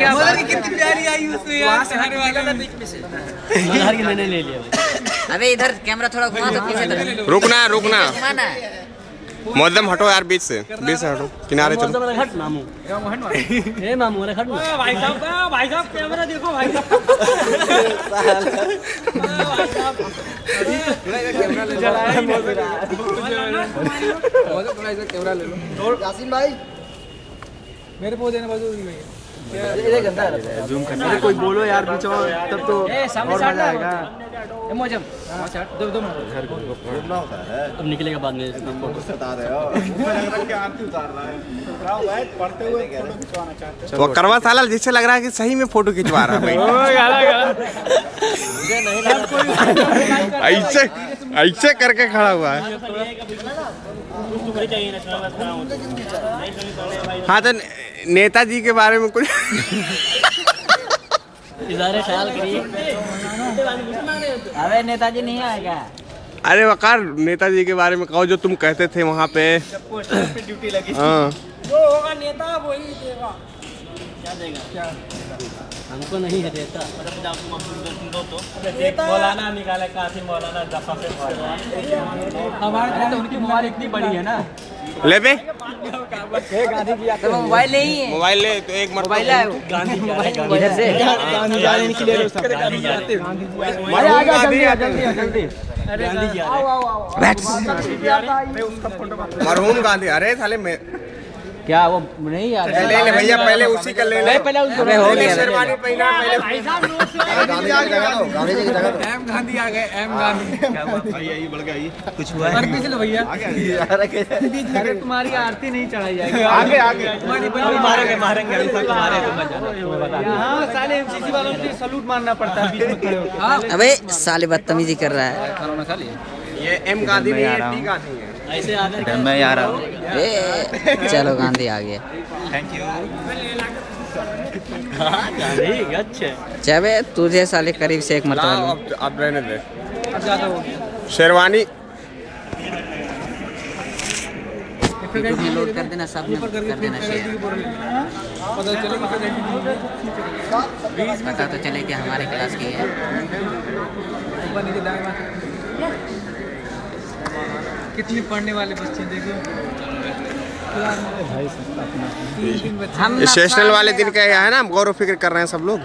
क्या कितनी प्यारी आई उसमें यार, बीच में से मैंने ले लिया। अबे इधर कैमरा थोड़ा घुमा तो पीछे तरफ। रुकना रुकना मोदम हटो यार, बीच से हटो, किनारे चलो। हट मामू, ए मामू अरे हट भाई साहब कैमरा देखो भाई साहब। कैमरा ले लो यासीन भाई, मेरे को देना बाजू ये गंदा है, जूम करना। अरे कोई बोलो यार बीच में, तब तो और मजा आएगा। मोजम दो घर को होता है, अब निकलेगा बाद में फोटो बता रहे हो। क्या आरती उतार रहा है पढ़ते हुए फोटो खिंचवाना चाहते हैं। वो करवा साला जिससे लग रहा है कि सही में फोटो खिंचवा रहा है भाई। ऐसे करके खड़ा हुआ है। हाँ तो नेताजी के बारे में कुछ इज़हार ख्याल करिए। अबे नेताजी नहीं आएगा। अरे वकार नेताजी के बारे में कहो जो तुम कहते थे वहाँ पे पोस्टर पे ड्यूटी लगी। हाँ जो होगा नेता वही देगा। क्या देगा? क्या हमको नहीं है देता। मौलाना निकाले काफी, मौलाना दफा से हमारे तो उनकी मोबाइल इतनी बड़ी है ना। ले बे तो मोबाइल नहीं है, मोबाइल ले तो एक मोबाइल है गांधी इधर से गांधी जाने के लिए मरहूम गांधी। अरे साले में क्या वो नहीं यार, ले ले भैया, पहले उसी का ले ले, पहले उसको हो गया। शेरवानी पहना पहले। गांधी जी की जगह दो, गांधी जी की जगह दो। एम गांधी आ गए, एम गांधी। भाई यही बढ़ गया, ये कुछ हुआ है? पीछे लो भैया, अरे तुम्हारी आरती नहीं चढ़ाई जाएगी। आगे आगे मारेंगे अभी तक तुम्हारे। हाँ साले एमसीसी वालों को सैल्यूट मारना पड़ता है बीच में खड़े होकर। अबे साले बदतमीजी कर रहा है। ये एम गांधी नहीं है, टी गांधी है। ऐसे आकर मैं आ रहा हूँ। चलो गांधी आ गया। Thank you. गांधी अच्छे। चबे तुझे साले करीब से एक मतलब अब रहने दे। शेरवानी लोड कर देना, सब में कर देना शेयर। पता तो चले कि हमारे क्लास की है। कितनी पढ़ने वाले बच्चे देखो। सेशनल वाले दिन का है ना, गौर फिक्र कर रहे हैं सब लोग।